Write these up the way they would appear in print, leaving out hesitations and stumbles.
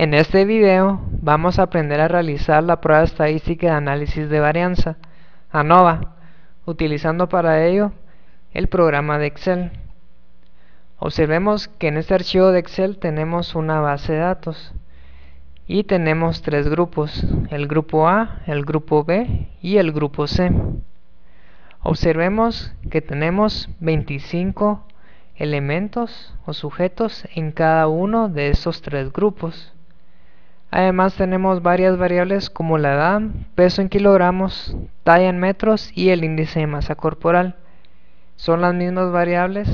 En este video vamos a aprender a realizar la prueba estadística de análisis de varianza, ANOVA, utilizando para ello el programa de Excel. Observemos que en este archivo de Excel tenemos una base de datos y tenemos tres grupos, el grupo A, el grupo B y el grupo C. Observemos que tenemos 25 elementos o sujetos en cada uno de estos tres grupos. Además tenemos varias variables como la edad, peso en kilogramos, talla en metros y el índice de masa corporal. Son las mismas variables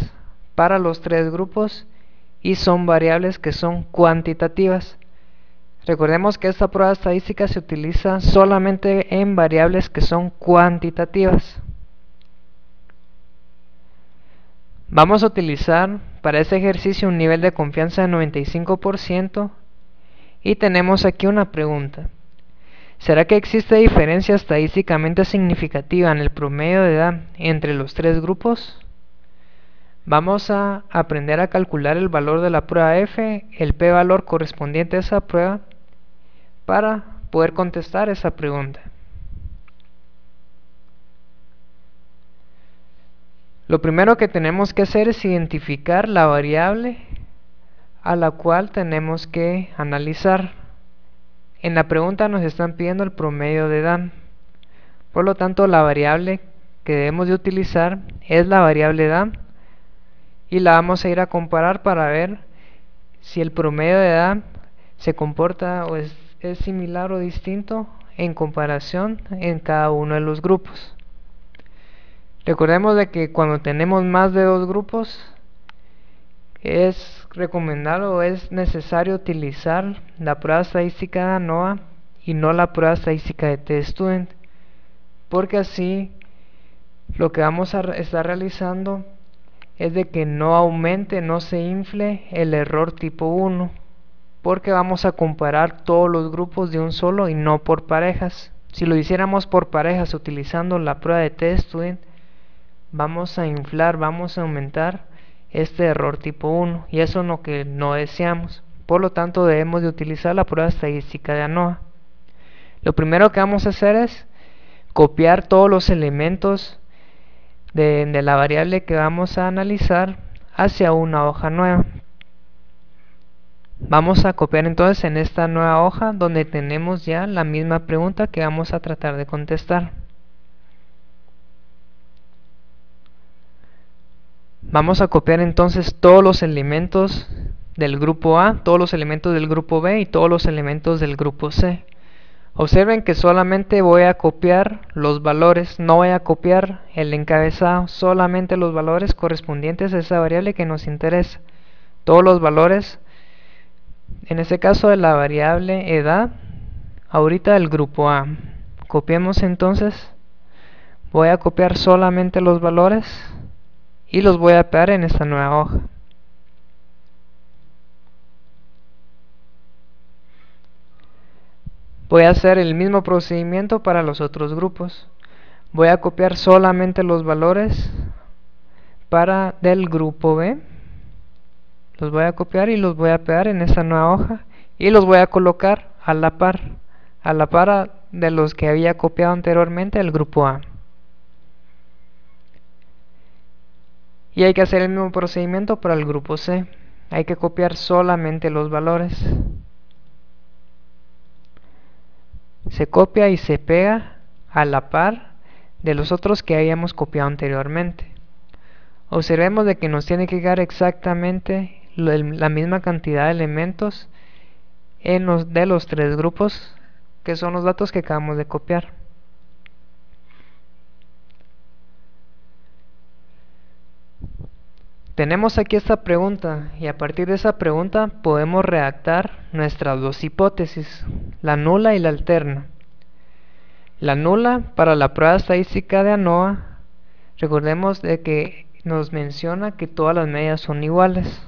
para los tres grupos y son variables que son cuantitativas. Recordemos que esta prueba estadística se utiliza solamente en variables que son cuantitativas. Vamos a utilizar para este ejercicio un nivel de confianza de 95%. Y tenemos aquí una pregunta. ¿Será que existe diferencia estadísticamente significativa en el promedio de edad entre los tres grupos? Vamos a aprender a calcular el valor de la prueba F, el p-valor correspondiente a esa prueba, para poder contestar esa pregunta. Lo primero que tenemos que hacer es identificar la variable a la cual tenemos que analizar. En la pregunta nos están pidiendo el promedio de edad. Por lo tanto, la variable que debemos de utilizar es la variable edad y la vamos a ir a comparar para ver si el promedio de edad se comporta o es similar o distinto en comparación en cada uno de los grupos. Recordemos de que cuando tenemos más de dos grupos es recomendable o es necesario utilizar la prueba estadística de ANOVA y no la prueba estadística de T-Student, porque así lo que vamos a estar realizando es de que no aumente, no se infle el error tipo 1, porque vamos a comparar todos los grupos de un solo y no por parejas. Si lo hiciéramos por parejas utilizando la prueba de T-Student, vamos a inflar, vamos a aumentar este error tipo 1 y eso es lo que no deseamos. Por lo tanto, debemos de utilizar la prueba estadística de ANOVA. Lo primero que vamos a hacer es copiar todos los elementos de la variable que vamos a analizar hacia una hoja nueva. Vamos a copiar entonces en esta nueva hoja donde tenemos ya la misma pregunta que vamos a tratar de contestar. Vamos a copiar entonces todos los elementos del grupo A, todos los elementos del grupo B y todos los elementos del grupo C. Observen que solamente voy a copiar los valores, no voy a copiar el encabezado, solamente los valores correspondientes a esa variable que nos interesa. Todos los valores, en este caso de la variable edad, ahorita del grupo A. Copiemos entonces, voy a copiar solamente los valores y los voy a pegar en esta nueva hoja. Voy a hacer el mismo procedimiento para los otros grupos. Voy a copiar solamente los valores del grupo B. Los voy a copiar y los voy a pegar en esta nueva hoja y los voy a colocar a la par de los que había copiado anteriormente del grupo A. Y hay que hacer el mismo procedimiento para el grupo C. Hay que copiar solamente los valores. Se copia y se pega a la par de los otros que habíamos copiado anteriormente. Observemos de que nos tiene que dar exactamente la misma cantidad de elementos de los tres grupos, que son los datos que acabamos de copiar. Tenemos aquí esta pregunta y a partir de esa pregunta podemos redactar nuestras dos hipótesis, la nula y la alterna. La nula para la prueba estadística de ANOVA, recordemos de que nos menciona que todas las medias son iguales.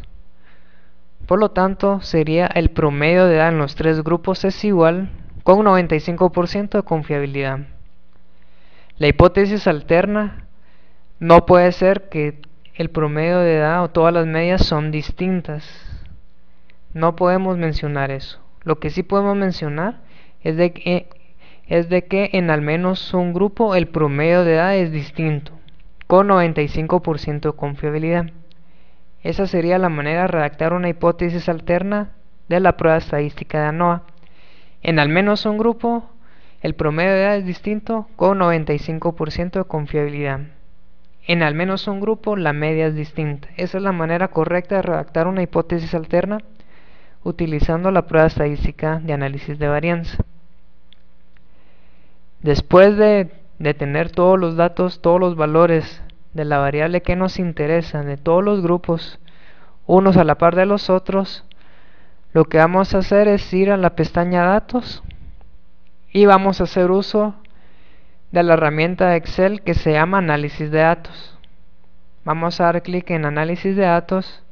Por lo tanto, sería el promedio de edad en los tres grupos es igual con 95% de confiabilidad. La hipótesis alterna no puede ser que el promedio de edad o todas las medias son distintas. No podemos mencionar eso. Lo que sí podemos mencionar es de que en al menos un grupo el promedio de edad es distinto, con 95% de confiabilidad. Esa sería la manera de redactar una hipótesis alterna de la prueba estadística de ANOVA. En al menos un grupo el promedio de edad es distinto, con 95% de confiabilidad. En al menos un grupo la media es distinta. Esa es la manera correcta de redactar una hipótesis alterna utilizando la prueba estadística de análisis de varianza. Después de tener todos los datos, todos los valores de la variable que nos interesa, de todos los grupos, unos a la par de los otros, lo que vamos a hacer es ir a la pestaña datos y vamos a hacer uso de la herramienta de Excel que se llama análisis de datos. Vamos a dar clic en análisis de datos,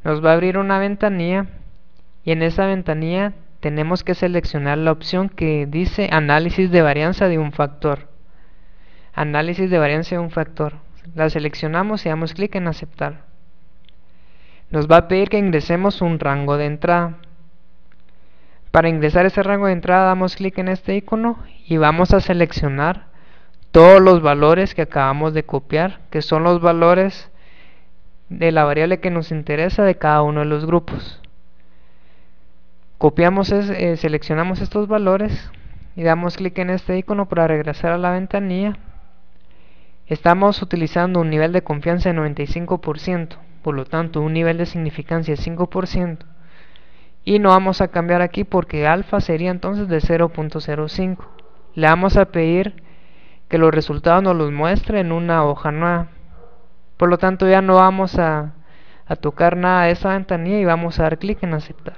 nos va a abrir una ventanilla y en esa ventanilla tenemos que seleccionar la opción que dice análisis de varianza de un factor. Análisis de varianza de un factor. La seleccionamos y damos clic en aceptar. Nos va a pedir que ingresemos un rango de entrada. Para ingresar ese rango de entrada damos clic en este icono y vamos a seleccionar todos los valores que acabamos de copiar, que son los valores de la variable que nos interesa de cada uno de los grupos. Seleccionamos estos valores y damos clic en este icono para regresar a la ventanilla. Estamos utilizando un nivel de confianza de 95%, por lo tanto un nivel de significancia de 5%, y no vamos a cambiar aquí porque alfa sería entonces de 0.05. Le vamos a pedir que los resultados nos los muestre en una hoja nueva. Por lo tanto ya no vamos a tocar nada de esa ventanilla y vamos a dar clic en aceptar.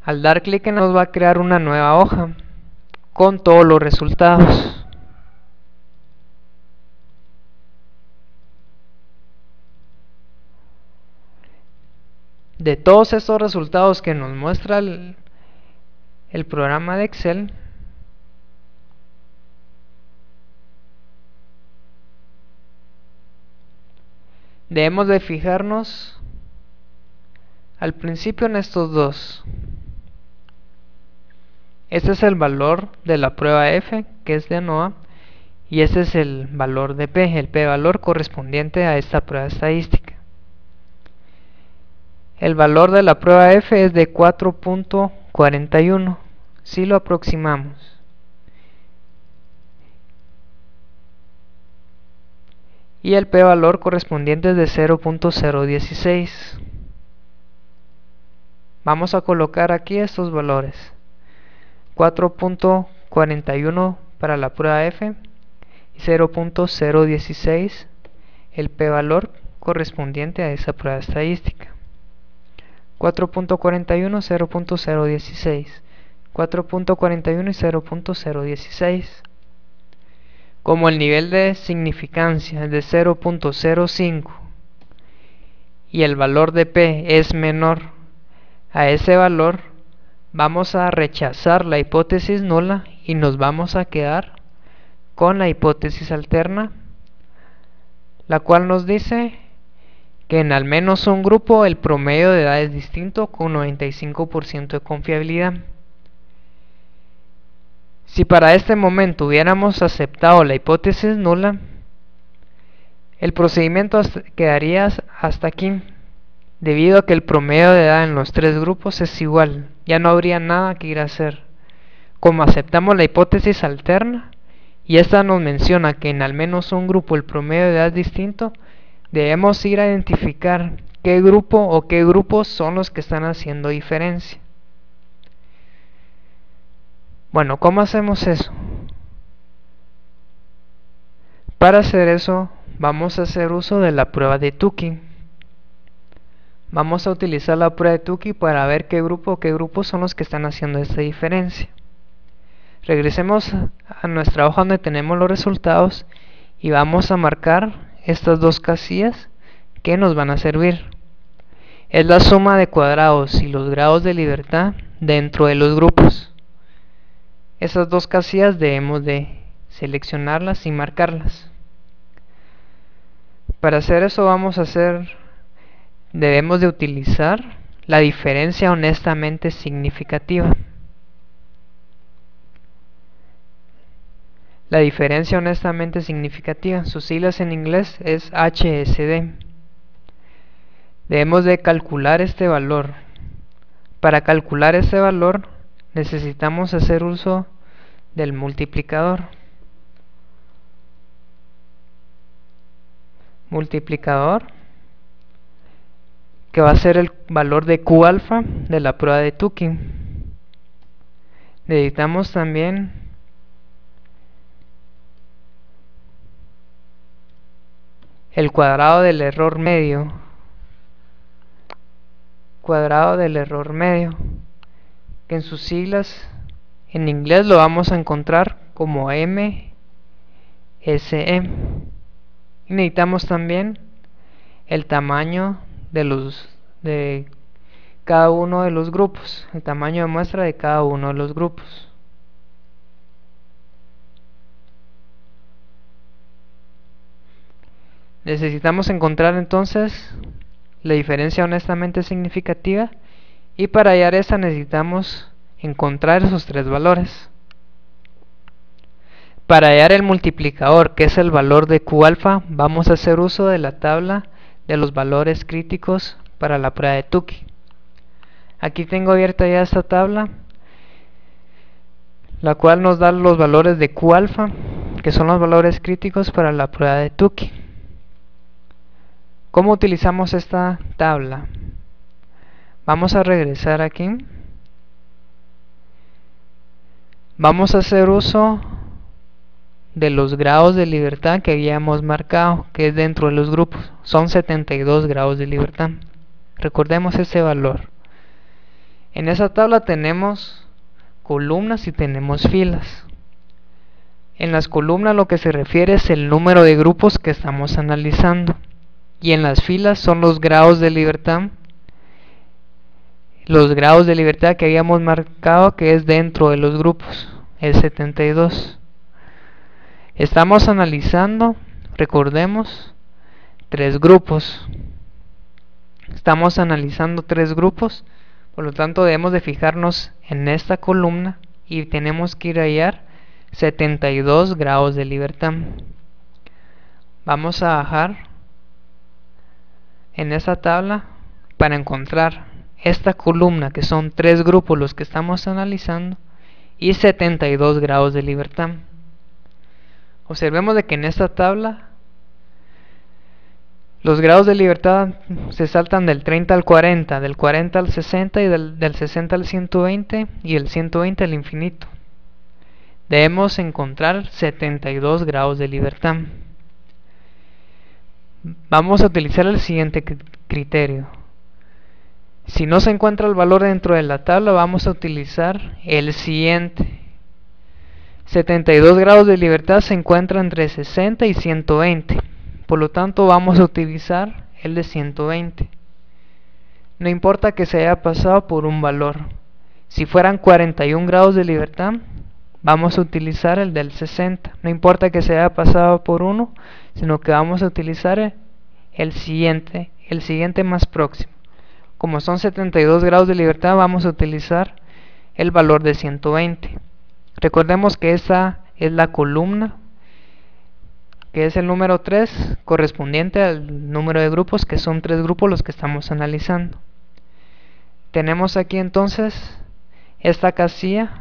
Al dar clic nos va a crear una nueva hoja con todos los resultados. De todos estos resultados que nos muestra el programa de Excel, debemos de fijarnos al principio en estos dos. Este es el valor de la prueba F, que es de ANOVA, y este es el valor de P, el P-valor correspondiente a esta prueba estadística. El valor de la prueba F es de 4.41, si lo aproximamos. Y el P-valor correspondiente es de 0.016. Vamos a colocar aquí estos valores. 4.41 para la prueba F y 0.016 el P-valor correspondiente a esa prueba estadística. 4.41, 0.016, 4.41 y 0.016. Como el nivel de significancia es de 0.05 y el valor de P es menor a ese valor, vamos a rechazar la hipótesis nula y nos vamos a quedar con la hipótesis alterna, la cual nos dice que en al menos un grupo el promedio de edad es distinto, con 95% de confiabilidad. Si para este momento hubiéramos aceptado la hipótesis nula, el procedimiento quedaría hasta aquí, debido a que el promedio de edad en los tres grupos es igual. Ya no habría nada que ir a hacer. Como aceptamos la hipótesis alterna y esta nos menciona que en al menos un grupo el promedio de edad es distinto, debemos ir a identificar qué grupo o qué grupos son los que están haciendo diferencia. Bueno, ¿cómo hacemos eso? Para hacer eso vamos a hacer uso de la prueba de Tukey. Vamos a utilizar la prueba de Tukey para ver qué grupo o qué grupos son los que están haciendo esta diferencia. Regresemos a nuestra hoja donde tenemos los resultados y vamos a marcar estas dos casillas que nos van a servir. Es la suma de cuadrados y los grados de libertad dentro de los grupos. Esas dos casillas debemos de seleccionarlas y marcarlas. Para hacer eso debemos de utilizar la diferencia honestamente significativa. La diferencia honestamente significativa, sus siglas en inglés es HSD. Debemos de calcular este valor. Para calcular este valor necesitamos hacer uso del multiplicador. Multiplicador que va a ser el valor de Q alfa de la prueba de Tukey. Necesitamos también el cuadrado del error medio. Cuadrado del error medio, que en sus siglas en inglés lo vamos a encontrar como MSE. Y necesitamos también el tamaño de cada uno de los grupos, el tamaño de muestra de cada uno de los grupos. Necesitamos encontrar entonces la diferencia honestamente significativa, y para hallar esta necesitamos encontrar esos tres valores. Para hallar el multiplicador, que es el valor de Q alfa, vamos a hacer uso de la tabla de los valores críticos para la prueba de Tukey. Aquí tengo abierta ya esta tabla, la cual nos da los valores de Q alfa, que son los valores críticos para la prueba de Tukey. ¿Cómo utilizamos esta tabla? Vamos a regresar aquí. Vamos a hacer uso de los grados de libertad que habíamos marcado, que es dentro de los grupos. Son 72 grados de libertad. Recordemos ese valor. En esa tabla tenemos columnas y tenemos filas. En las columnas lo que se refiere es el número de grupos que estamos analizando. Y en las filas son los grados de libertad. Los grados de libertad que habíamos marcado, que es dentro de los grupos, es 72. Estamos analizando, recordemos, tres grupos. Estamos analizando tres grupos, por lo tanto debemos de fijarnos en esta columna y tenemos que ir a hallar 72 grados de libertad. Vamos a bajar en esta tabla para encontrar esta columna, que son tres grupos los que estamos analizando, y 72 grados de libertad. Observemos de que en esta tabla los grados de libertad se saltan del 30 al 40, del 40 al 60 y del 60 al 120 y el 120 al infinito. Debemos encontrar 72 grados de libertad. Vamos a utilizar el siguiente criterio. Si no se encuentra el valor dentro de la tabla, vamos a utilizar el siguiente. 72 grados de libertad se encuentra entre 60 y 120. Por lo tanto, vamos a utilizar el de 120. No importa que se haya pasado por un valor. Si fueran 41 grados de libertad, vamos a utilizar el del 60. No importa que se haya pasado por uno, sino que vamos a utilizar el siguiente más próximo. Como son 72 grados de libertad, vamos a utilizar el valor de 120. Recordemos que esta es la columna, que es el número 3, correspondiente al número de grupos, que son 3 grupos los que estamos analizando. Tenemos aquí entonces esta casilla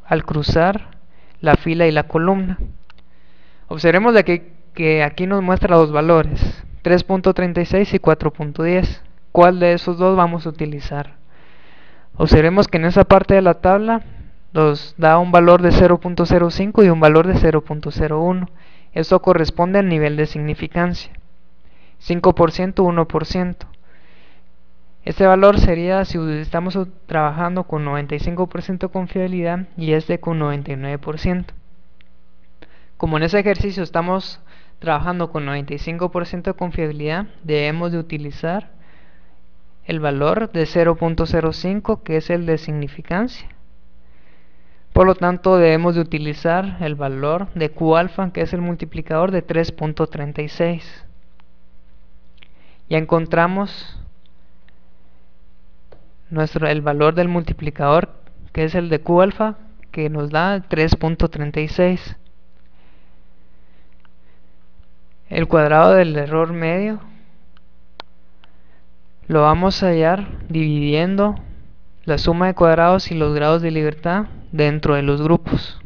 al cruzar la fila y la columna. Observemos de que aquí nos muestra los valores 3.36 y 4.10. ¿Cuál de esos dos vamos a utilizar? Observemos que en esa parte de la tabla nos da un valor de 0.05 y un valor de 0.01. Esto corresponde al nivel de significancia. 5%, 1%. Este valor sería si estamos trabajando con 95% de confiabilidad y este con 99%. Como en ese ejercicio estamos trabajando con 95% de confiabilidad, debemos de utilizar el valor de 0.05, que es el de significancia. Por lo tanto, debemos de utilizar el valor de Q alfa, que es el multiplicador de 3.36. Ya encontramos el valor del multiplicador, que es el de Q alfa, que nos da 3.36. El cuadrado del error medio lo vamos a hallar dividiendo la suma de cuadrados y los grados de libertad dentro de los grupos.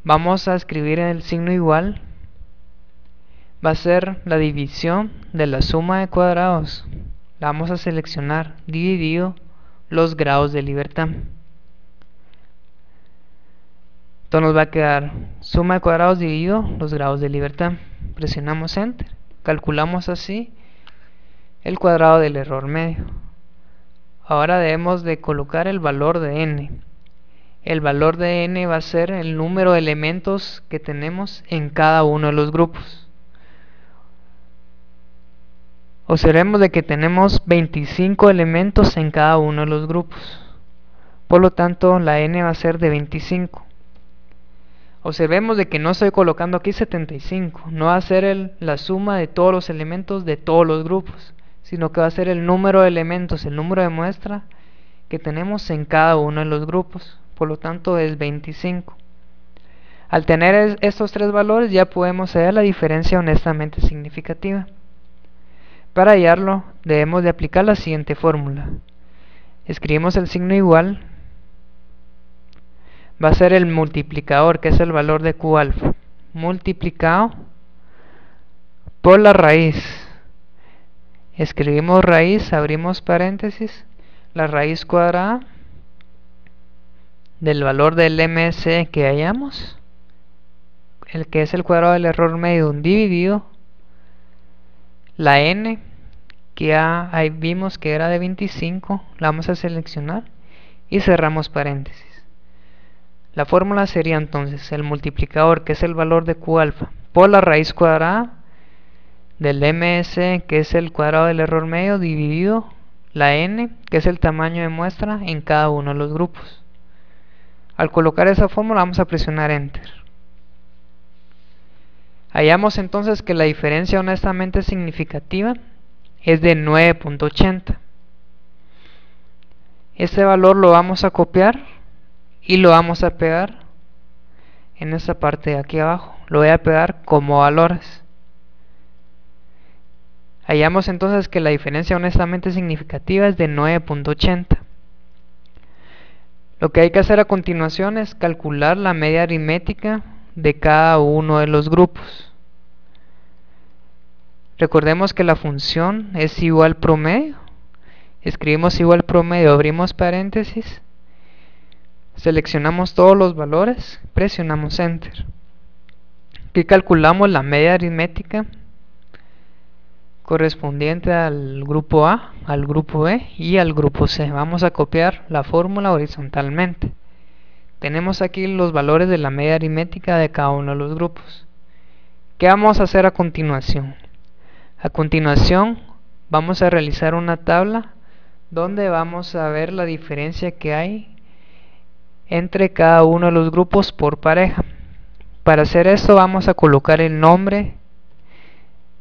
Vamos a escribir el signo igual. Va a ser la división de la suma de cuadrados. La vamos a seleccionar dividido los grados de libertad. Entonces nos va a quedar suma de cuadrados dividido los grados de libertad. Presionamos Enter. Calculamos así el cuadrado del error medio. Ahora debemos de colocar el valor de n. El valor de n va a ser el número de elementos que tenemos en cada uno de los grupos. Observemos de que tenemos 25 elementos en cada uno de los grupos. Por lo tanto, la n va a ser de 25. Observemos de que no estoy colocando aquí 75. No va a ser la suma de todos los elementos de todos los grupos, sino que va a ser el número de elementos, el número de muestra que tenemos en cada uno de los grupos. Por lo tanto, es 25. Al tener estos tres valores, ya podemos hallar la diferencia honestamente significativa. Para hallarlo, debemos de aplicar la siguiente fórmula. Escribimos el signo igual. Va a ser el multiplicador, que es el valor de Q alfa, multiplicado por la raíz. Escribimos raíz, abrimos paréntesis, la raíz cuadrada del valor del MSE que hallamos, el que es el cuadrado del error medio dividido la n, que ya ahí vimos que era de 25, la vamos a seleccionar y cerramos paréntesis. La fórmula sería entonces el multiplicador, que es el valor de Q alfa, por la raíz cuadrada del MS, que es el cuadrado del error medio, dividido la n, que es el tamaño de muestra en cada uno de los grupos. Al colocar esa fórmula vamos a presionar Enter. Hallamos entonces que la diferencia honestamente significativa es de 9.80. Este valor lo vamos a copiar y lo vamos a pegar en esta parte de aquí abajo. Lo voy a pegar como valores. Hallamos entonces que la diferencia honestamente significativa es de 9.80. Lo que hay que hacer a continuación es calcular la media aritmética de cada uno de los grupos. Recordemos que la función es igual promedio. Escribimos igual promedio, abrimos paréntesis, seleccionamos todos los valores, presionamos Enter. Aquí calculamos la media aritmética correspondiente al grupo A, al grupo B y al grupo C. Vamos a copiar la fórmula horizontalmente. Tenemos aquí los valores de la media aritmética de cada uno de los grupos. ¿Qué vamos a hacer a continuación? A continuación vamos a realizar una tabla donde vamos a ver la diferencia que hay entre cada uno de los grupos por pareja. Para hacer esto vamos a colocar el nombre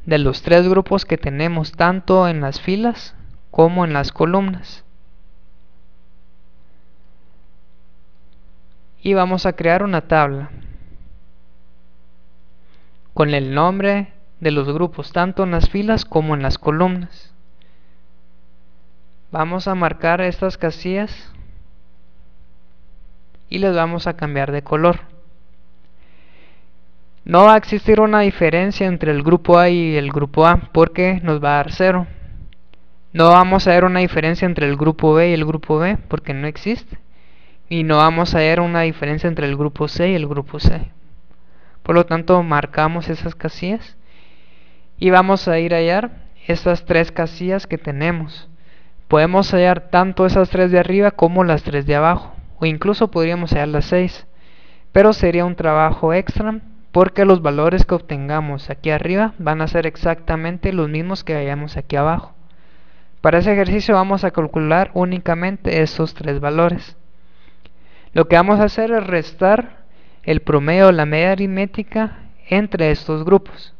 de los tres grupos que tenemos tanto en las filas como en las columnas. Y vamos a crear una tabla con el nombre de los grupos tanto en las filas como en las columnas. Vamos a marcar estas casillas y les vamos a cambiar de color. No va a existir una diferencia entre el grupo A y el grupo A porque nos va a dar 0. No vamos a ver una diferencia entre el grupo B y el grupo B porque no existe. Y no vamos a ver una diferencia entre el grupo C y el grupo C. Por lo tanto, marcamos esas casillas y vamos a ir a hallar estas tres casillas que tenemos. Podemos hallar tanto esas tres de arriba como las tres de abajo, o incluso podríamos hallar las 6, pero sería un trabajo extra porque los valores que obtengamos aquí arriba van a ser exactamente los mismos que hallamos aquí abajo. Para ese ejercicio vamos a calcular únicamente estos tres valores. Lo que vamos a hacer es restar el promedio de la media aritmética entre estos grupos.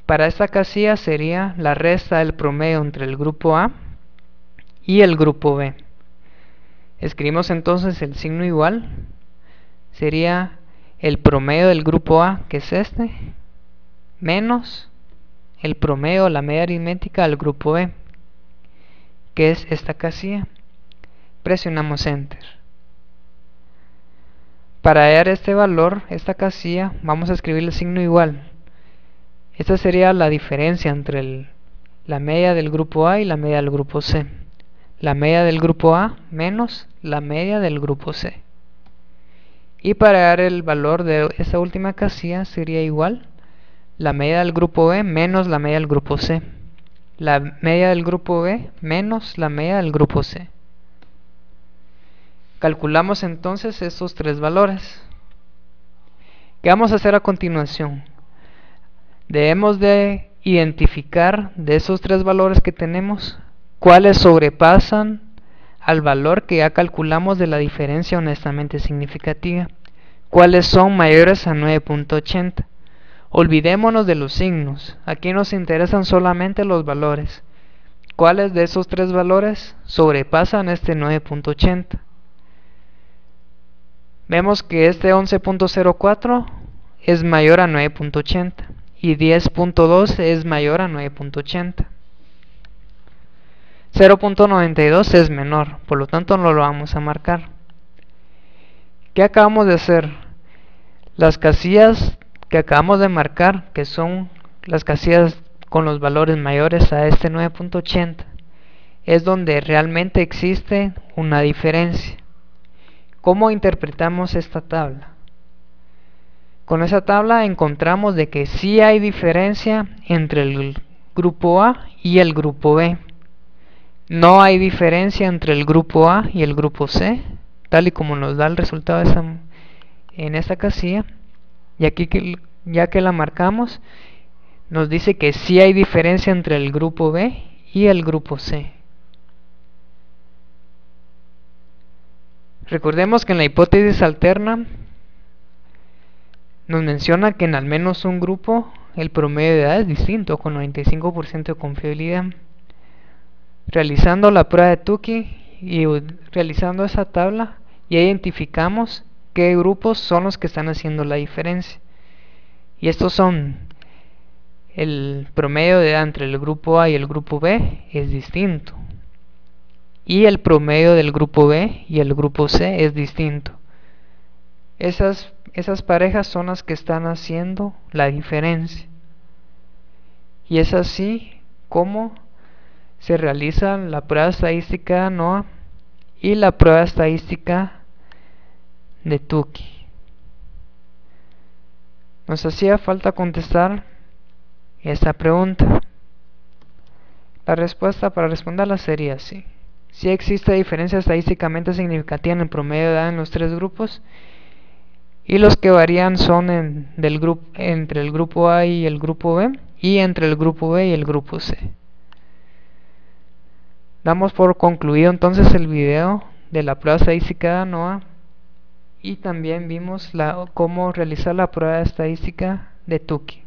Para esta casilla sería la resta del promedio entre el grupo A y el grupo B. Escribimos entonces el signo igual. Sería el promedio del grupo A, que es este, menos el promedio, la media aritmética del grupo B, que es esta casilla. Presionamos Enter. Para hallar este valor, esta casilla, vamos a escribir el signo igual. Esta sería la diferencia entre la media del grupo A y la media del grupo C. La media del grupo A menos la media del grupo C. Y para hallar el valor de esta última casilla sería igual la media del grupo B menos la media del grupo C. La media del grupo B menos la media del grupo C. Calculamos entonces estos tres valores. ¿Qué vamos a hacer a continuación? Debemos de identificar de esos tres valores que tenemos cuáles sobrepasan al valor que ya calculamos de la diferencia honestamente significativa. Cuáles son mayores a 9.80. Olvidémonos de los signos. Aquí nos interesan solamente los valores. ¿Cuáles de esos tres valores sobrepasan este 9.80? Vemos que este 11.04 es mayor a 9.80 y 10.2 es mayor a 9.80. 0.92 es menor, por lo tanto no lo vamos a marcar. ¿Qué acabamos de hacer? Las casillas que acabamos de marcar, que son las casillas con los valores mayores a este 9.80, es donde realmente existe una diferencia. ¿Cómo interpretamos esta tabla? Con esa tabla encontramos de que sí hay diferencia entre el grupo A y el grupo B. No hay diferencia entre el grupo A y el grupo C, tal y como nos da el resultado en esta casilla. Y aquí, ya que la marcamos, nos dice que sí hay diferencia entre el grupo B y el grupo C. Recordemos que en la hipótesis alterna nos menciona que en al menos un grupo el promedio de edad es distinto, con 95% de confiabilidad. Realizando la prueba de Tukey y realizando esa tabla, ya identificamos qué grupos son los que están haciendo la diferencia. Y estos son: el promedio de edad entre el grupo A y el grupo B es distinto, y el promedio del grupo B y el grupo C es distinto. Esas parejas son las que están haciendo la diferencia. Y es así como se realiza la prueba estadística de ANOVA y la prueba estadística de Tukey. Nos hacía falta contestar esta pregunta. La respuesta para responderla sería así: si existe diferencia estadísticamente significativa en el promedio de edad en los tres grupos, y los que varían son entre el grupo A y el grupo B, y entre el grupo B y el grupo C. Damos por concluido entonces el video de la prueba estadística de ANOVA, y también vimos cómo realizar la prueba estadística de Tukey.